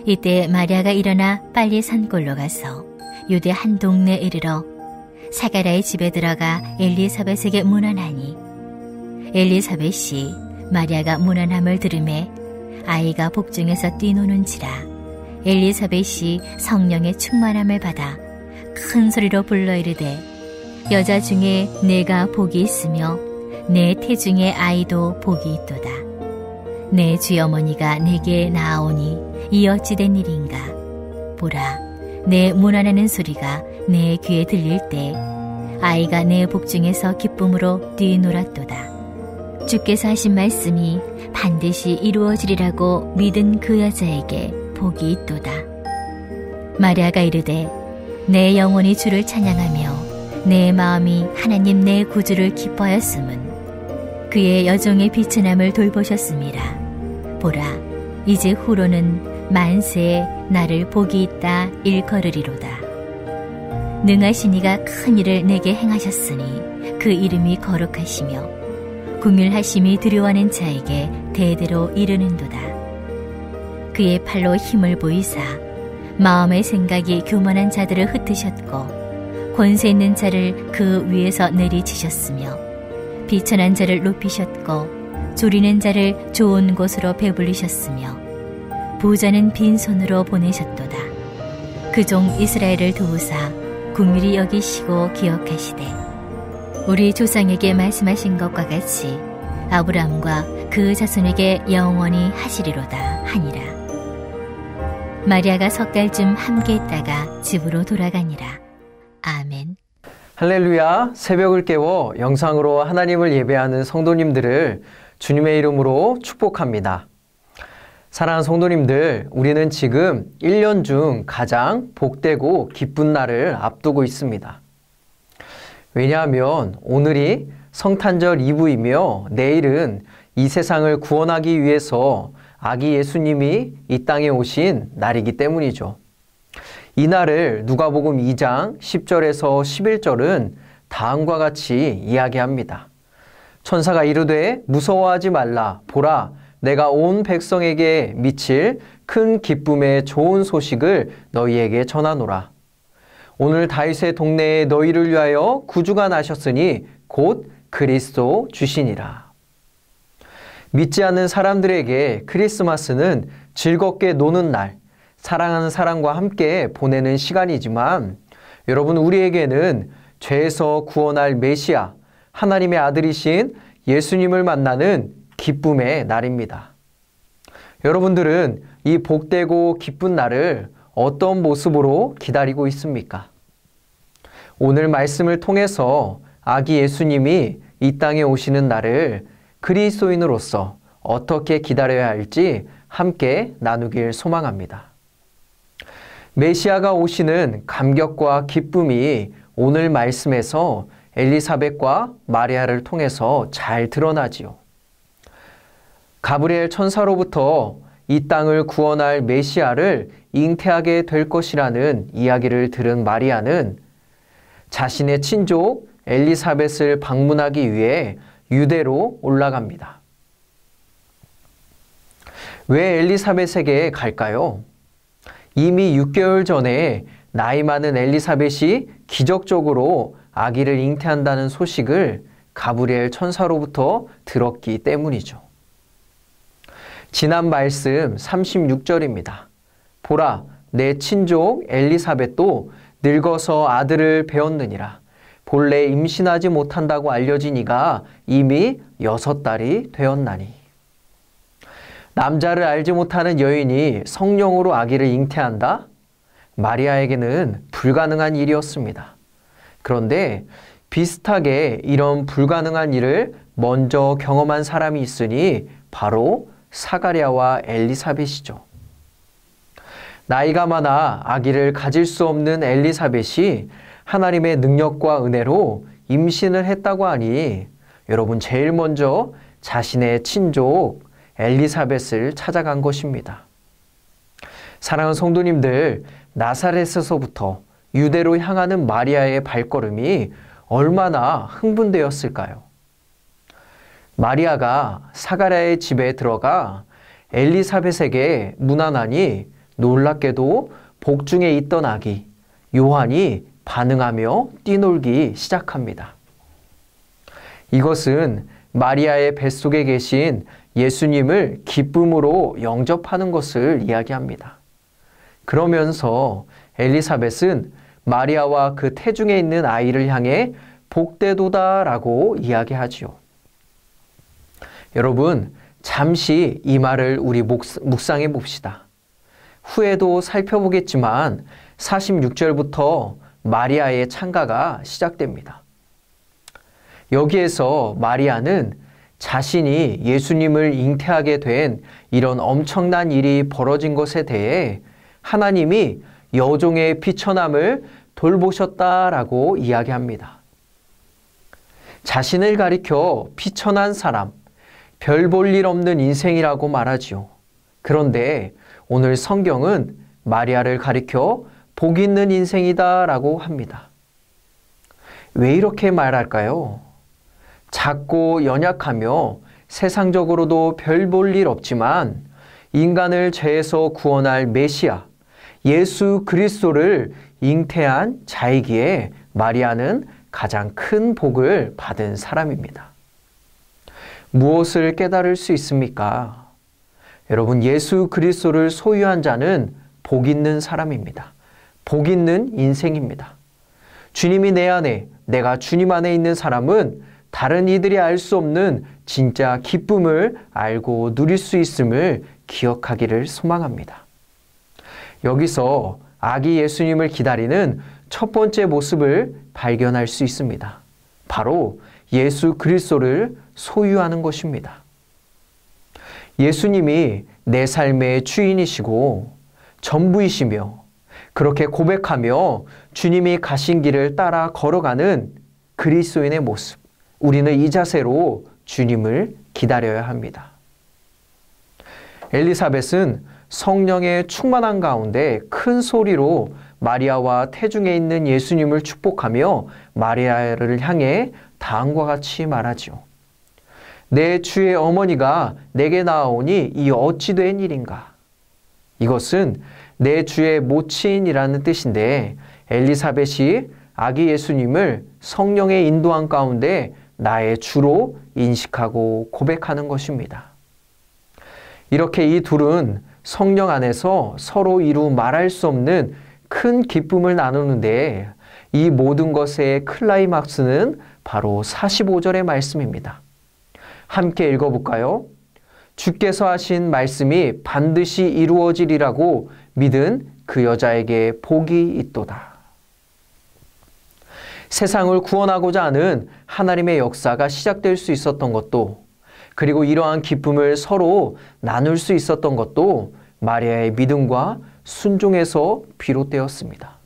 이때 마리아가 일어나 빨리 산골로 가서 유대 한 동네에 이르러 사가랴의 집에 들어가 엘리사벳에게 문안하니 엘리사벳이 마리아가 문안함을 들으매 아이가 복중에서 뛰노는지라 엘리사벳이 성령의 충만함을 받아 큰 소리로 불러 이르되 여자 중에 내가 복이 있으며 내 태중의 아이도 복이 있도다. 내 주어머니가 내게 나아오니 이 어찌 된 일인가. 보라, 내 문안하는 소리가 내 귀에 들릴 때 아이가 내 복중에서 기쁨으로 뛰놀았도다. 주께서 하신 말씀이 반드시 이루어지리라고 믿은 그 여자에게 복이 있도다. 마리아가 이르되 내 영혼이 주를 찬양하며 내 마음이 하나님 내 구주를 기뻐하였음은 그의 여종의 비천함을 돌보셨음이라. 보라, 이제 후로는 만세에 나를 복이 있다 일컬으리로다. 능하신 이가 큰 일을 내게 행하셨으니 그 이름이 거룩하시며 궁휼하심이 두려워하는 자에게 대대로 이르는도다. 그의 팔로 힘을 보이사 마음의 생각이 교만한 자들을 흩으셨고 권세 있는 자를 그 위에서 내리치셨으며 비천한 자를 높이셨고 조리는 자를 좋은 곳으로 배불리셨으며 부자는 빈손으로 보내셨도다. 그 종 이스라엘을 도우사 긍휼히 여기시고 기억하시되 우리 조상에게 말씀하신 것과 같이 아브라함과 그 자손에게 영원히 하시리로다 하니라. 마리아가 석 달쯤 함께 있다가 집으로 돌아가니라. 아멘. 할렐루야. 새벽을 깨워 영상으로 하나님을 예배하는 성도님들을 주님의 이름으로 축복합니다. 사랑하는 성도님들, 우리는 지금 1년 중 가장 복되고 기쁜 날을 앞두고 있습니다. 왜냐하면 오늘이 성탄절 이브이며 내일은 이 세상을 구원하기 위해서 아기 예수님이 이 땅에 오신 날이기 때문이죠. 이 날을 누가복음 2장 10절에서 11절은 다음과 같이 이야기합니다. 천사가 이르되 무서워하지 말라. 보라, 내가 온 백성에게 미칠 큰 기쁨의 좋은 소식을 너희에게 전하노라. 오늘 다윗의 동네에 너희를 위하여 구주가 나셨으니 곧 그리스도 주시니라. 믿지 않는 사람들에게 크리스마스는 즐겁게 노는 날, 사랑하는 사람과 함께 보내는 시간이지만 여러분, 우리에게는 죄에서 구원할 메시아, 하나님의 아들이신 예수님을 만나는 기쁨의 날입니다. 여러분들은 이 복되고 기쁜 날을 어떤 모습으로 기다리고 있습니까? 오늘 말씀을 통해서 아기 예수님이 이 땅에 오시는 날을 그리스도인으로서 어떻게 기다려야 할지 함께 나누길 소망합니다. 메시아가 오시는 감격과 기쁨이 오늘 말씀에서 엘리사벳과 마리아를 통해서 잘 드러나지요. 가브리엘 천사로부터 이 땅을 구원할 메시아를 잉태하게 될 것이라는 이야기를 들은 마리아는 자신의 친족 엘리사벳을 방문하기 위해 유대로 올라갑니다. 왜 엘리사벳에게 갈까요? 이미 6개월 전에 나이 많은 엘리사벳이 기적적으로 아기를 잉태한다는 소식을 가브리엘 천사로부터 들었기 때문이죠. 지난 말씀 36절입니다. 보라, 내 친족 엘리사벳도 늙어서 아들을 배었느니라. 본래 임신하지 못한다고 알려진 이가 이미 6달이 되었나니. 남자를 알지 못하는 여인이 성령으로 아기를 잉태한다? 마리아에게는 불가능한 일이었습니다. 그런데 비슷하게 이런 불가능한 일을 먼저 경험한 사람이 있으니 바로 사가랴와 엘리사벳이죠. 나이가 많아 아기를 가질 수 없는 엘리사벳이 하나님의 능력과 은혜로 임신을 했다고 하니 여러분, 제일 먼저 자신의 친족 엘리사벳을 찾아간 것입니다. 사랑하는 성도님들, 나사렛에서부터 유대로 향하는 마리아의 발걸음이 얼마나 흥분되었을까요? 마리아가 사가랴의 집에 들어가 엘리사벳에게 문안하니 놀랍게도 복중에 있던 아기 요한이 반응하며 뛰놀기 시작합니다. 이것은 마리아의 뱃속에 계신 예수님을 기쁨으로 영접하는 것을 이야기합니다. 그러면서 엘리사벳은 마리아와 그 태중에 있는 아이를 향해 복되도다라고 이야기하지요. 여러분, 잠시 이 말을 우리 묵상해 봅시다. 후에도 살펴보겠지만 46절부터 마리아의 찬가가 시작됩니다. 여기에서 마리아는 자신이 예수님을 잉태하게 된 이런 엄청난 일이 벌어진 것에 대해 하나님이 여종의 비천함을 돌보셨다라고 이야기합니다. 자신을 가리켜 비천한 사람, 별 볼 일 없는 인생이라고 말하지요. 그런데 오늘 성경은 마리아를 가리켜 복 있는 인생이다라고 합니다. 왜 이렇게 말할까요? 작고 연약하며 세상적으로도 별 볼 일 없지만 인간을 죄에서 구원할 메시아, 예수 그리스도를 잉태한 자이기에 마리아는 가장 큰 복을 받은 사람입니다. 무엇을 깨달을 수 있습니까? 여러분, 예수 그리스도를 소유한 자는 복 있는 사람입니다. 복 있는 인생입니다. 주님이 내 안에, 내가 주님 안에 있는 사람은 다른 이들이 알 수 없는 진짜 기쁨을 알고 누릴 수 있음을 기억하기를 소망합니다. 여기서 아기 예수님을 기다리는 첫 번째 모습을 발견할 수 있습니다. 바로 예수 그리스도를 소유하는 것입니다. 예수님이 내 삶의 주인이시고 전부이시며 그렇게 고백하며 주님이 가신 길을 따라 걸어가는 그리스도인의 모습, 우리는 이 자세로 주님을 기다려야 합니다. 엘리사벳은 성령의 충만한 가운데 큰 소리로 마리아와 태중에 있는 예수님을 축복하며 마리아를 향해 다음과 같이 말하지요. 내 주의 어머니가 내게 나아오니 이 어찌 된 일인가? 이것은 내 주의 모친이라는 뜻인데 엘리사벳이 아기 예수님을 성령의 인도한 가운데 나의 주로 인식하고 고백하는 것입니다. 이렇게 이 둘은 성령 안에서 서로 이루 말할 수 없는 큰 기쁨을 나누는데 이 모든 것의 클라이막스는 바로 45절의 말씀입니다. 함께 읽어볼까요? 주께서 하신 말씀이 반드시 이루어지리라고 믿은 그 여자에게 복이 있도다. 세상을 구원하고자 하는 하나님의 역사가 시작될 수 있었던 것도, 그리고 이러한 기쁨을 서로 나눌 수 있었던 것도 마리아의 믿음과 순종에서 비롯되었습니다.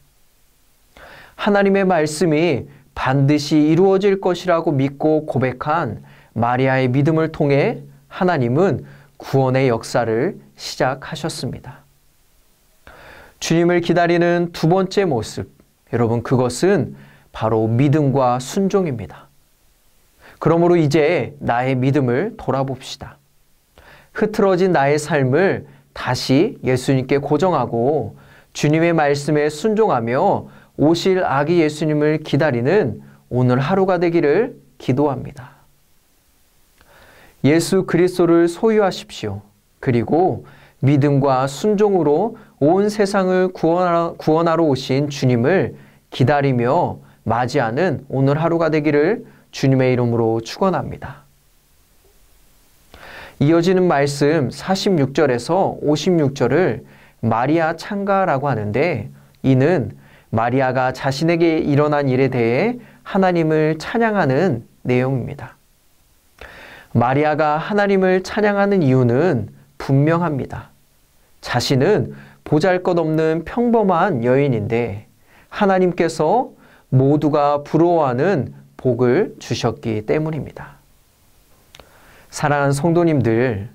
하나님의 말씀이 반드시 이루어질 것이라고 믿고 고백한 마리아의 믿음을 통해 하나님은 구원의 역사를 시작하셨습니다. 주님을 기다리는 두 번째 모습, 여러분, 그것은 바로 믿음과 순종입니다. 그러므로 이제 나의 믿음을 돌아봅시다. 흐트러진 나의 삶을 다시 예수님께 고정하고 주님의 말씀에 순종하며 오실 아기 예수님을 기다리는 오늘 하루가 되기를 기도합니다. 예수 그리스도를 소유하십시오. 그리고 믿음과 순종으로 온 세상을 구원하러 오신 주님을 기다리며 맞이하는 오늘 하루가 되기를 주님의 이름으로 축원합니다. 이어지는 말씀 46절에서 56절을 마리아 찬가라고 하는데, 이는 마리아가 자신에게 일어난 일에 대해 하나님을 찬양하는 내용입니다. 마리아가 하나님을 찬양하는 이유는 분명합니다. 자신은 보잘것없는 평범한 여인인데 하나님께서 모두가 부러워하는 복을 주셨기 때문입니다. 사랑하는 성도님들,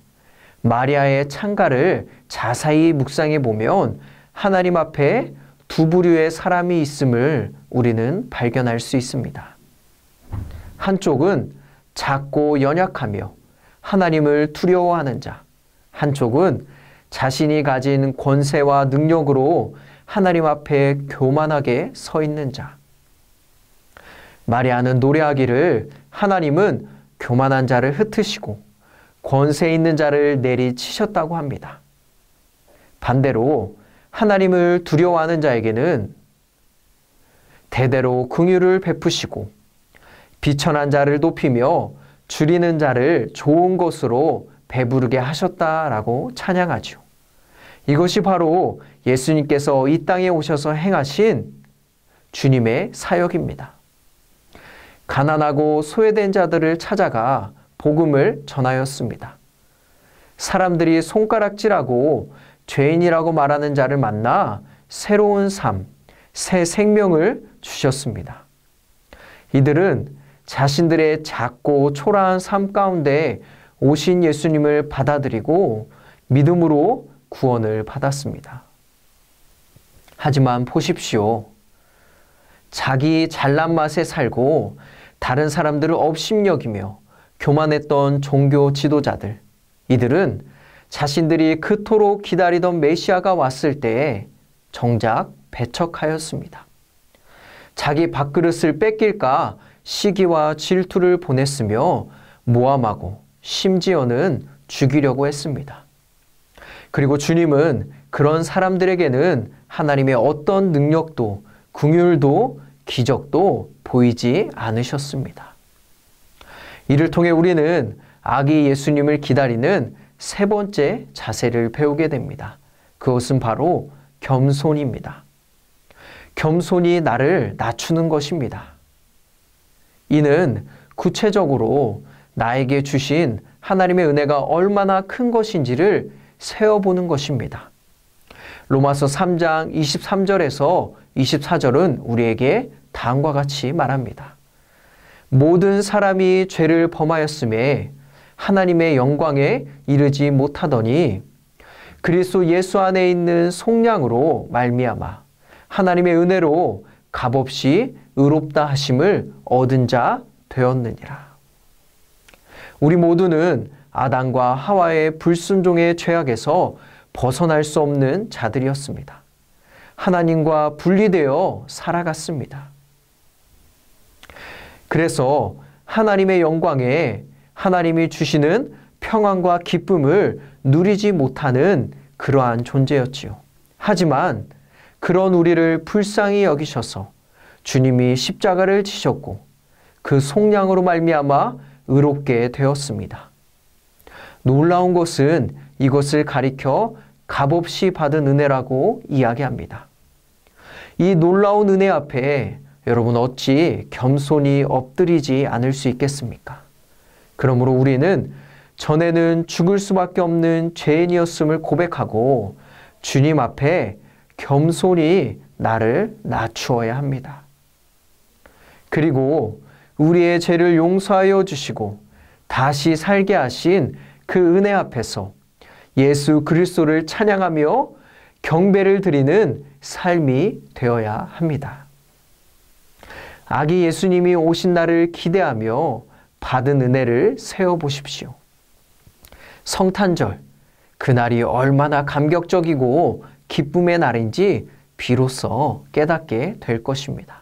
마리아의 찬가를 자세히 묵상해 보면 하나님 앞에 두 부류의 사람이 있음을 우리는 발견할 수 있습니다. 한쪽은 작고 연약하며 하나님을 두려워하는 자, 한쪽은 자신이 가진 권세와 능력으로 하나님 앞에 교만하게 서 있는 자. 마리아는 노래하기를 하나님은 교만한 자를 흩으시고 권세 있는 자를 내리치셨다고 합니다. 반대로 하나님을 두려워하는 자에게는 대대로 긍휼을 베푸시고 비천한 자를 높이며 줄이는 자를 좋은 것으로 배부르게 하셨다라고 찬양하죠. 이것이 바로 예수님께서 이 땅에 오셔서 행하신 주님의 사역입니다. 가난하고 소외된 자들을 찾아가 복음을 전하였습니다. 사람들이 손가락질하고 죄인이라고 말하는 자를 만나 새로운 삶, 새 생명을 주셨습니다. 이들은 자신들의 작고 초라한 삶 가운데 오신 예수님을 받아들이고 믿음으로 구원을 받았습니다. 하지만 보십시오. 자기 잘난 맛에 살고 다른 사람들을 업신여기며 교만했던 종교 지도자들, 이들은 자신들이 그토록 기다리던 메시아가 왔을 때에 정작 배척하였습니다. 자기 밥그릇을 뺏길까 시기와 질투를 보냈으며 모함하고 심지어는 죽이려고 했습니다. 그리고 주님은 그런 사람들에게는 하나님의 어떤 능력도 긍휼도 기적도 보이지 않으셨습니다. 이를 통해 우리는 아기 예수님을 기다리는 세 번째 자세를 배우게 됩니다. 그것은 바로 겸손입니다. 겸손이 나를 낮추는 것입니다. 이는 구체적으로 나에게 주신 하나님의 은혜가 얼마나 큰 것인지를 세어보는 것입니다. 로마서 3장 23절에서 24절은 우리에게 다음과 같이 말합니다. 모든 사람이 죄를 범하였음에 하나님의 영광에 이르지 못하더니 그리스도 예수 안에 있는 속량으로 말미암아 하나님의 은혜로 값없이 의롭다 하심을 얻은 자 되었느니라. 우리 모두는 아담과 하와의 불순종의 죄악에서 벗어날 수 없는 자들이었습니다. 하나님과 분리되어 살아갔습니다. 그래서 하나님의 영광에 하나님이 주시는 평안과 기쁨을 누리지 못하는 그러한 존재였지요. 하지만 그런 우리를 불쌍히 여기셔서 주님이 십자가를 지셨고 그 속량으로 말미암아 의롭게 되었습니다. 놀라운 것은 이것을 가리켜 값없이 받은 은혜라고 이야기합니다. 이 놀라운 은혜 앞에 여러분 어찌 겸손히 엎드리지 않을 수 있겠습니까? 그러므로 우리는 전에는 죽을 수밖에 없는 죄인이었음을 고백하고 주님 앞에 겸손히 나를 낮추어야 합니다. 그리고 우리의 죄를 용서하여 주시고 다시 살게 하신 그 은혜 앞에서 예수 그리스도를 찬양하며 경배를 드리는 삶이 되어야 합니다. 아기 예수님이 오신 날을 기대하며 받은 은혜를 세어보십시오. 성탄절, 그날이 얼마나 감격적이고 기쁨의 날인지 비로소 깨닫게 될 것입니다.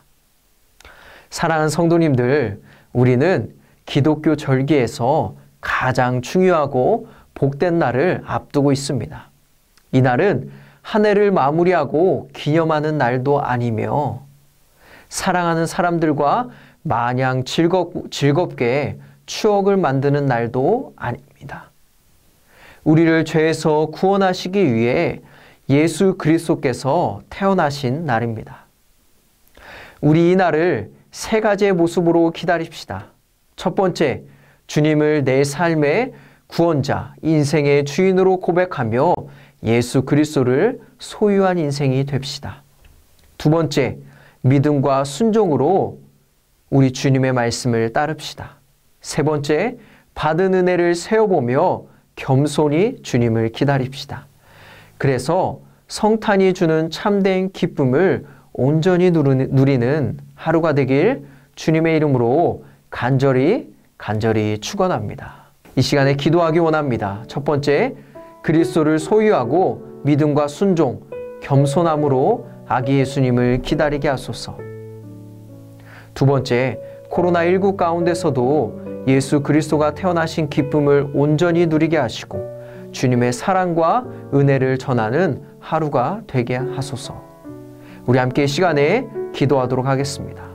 사랑하는 성도님들, 우리는 기독교 절기에서 가장 중요하고 복된 날을 앞두고 있습니다. 이 날은 한 해를 마무리하고 기념하는 날도 아니며 사랑하는 사람들과 마냥 즐겁게 추억을 만드는 날도 아닙니다. 우리를 죄에서 구원하시기 위해 예수 그리스도께서 태어나신 날입니다. 우리 이 날을 세 가지의 모습으로 기다립시다. 첫 번째, 주님을 내 삶의 구원자, 인생의 주인으로 고백하며 예수 그리스도를 소유한 인생이 됩시다. 두 번째, 믿음과 순종으로 우리 주님의 말씀을 따릅시다. 세 번째, 받은 은혜를 세어보며 겸손히 주님을 기다립시다. 그래서 성탄이 주는 참된 기쁨을 온전히 누리는 하루가 되길 주님의 이름으로 간절히 축원합니다. 이 시간에 기도하기 원합니다. 첫 번째, 그리스도를 소유하고 믿음과 순종, 겸손함으로 아기 예수님을 기다리게 하소서. 두 번째, 코로나19 가운데서도 예수 그리스도가 태어나신 기쁨을 온전히 누리게 하시고 주님의 사랑과 은혜를 전하는 하루가 되게 하소서. 우리 함께 이 시간에 기도하도록 하겠습니다.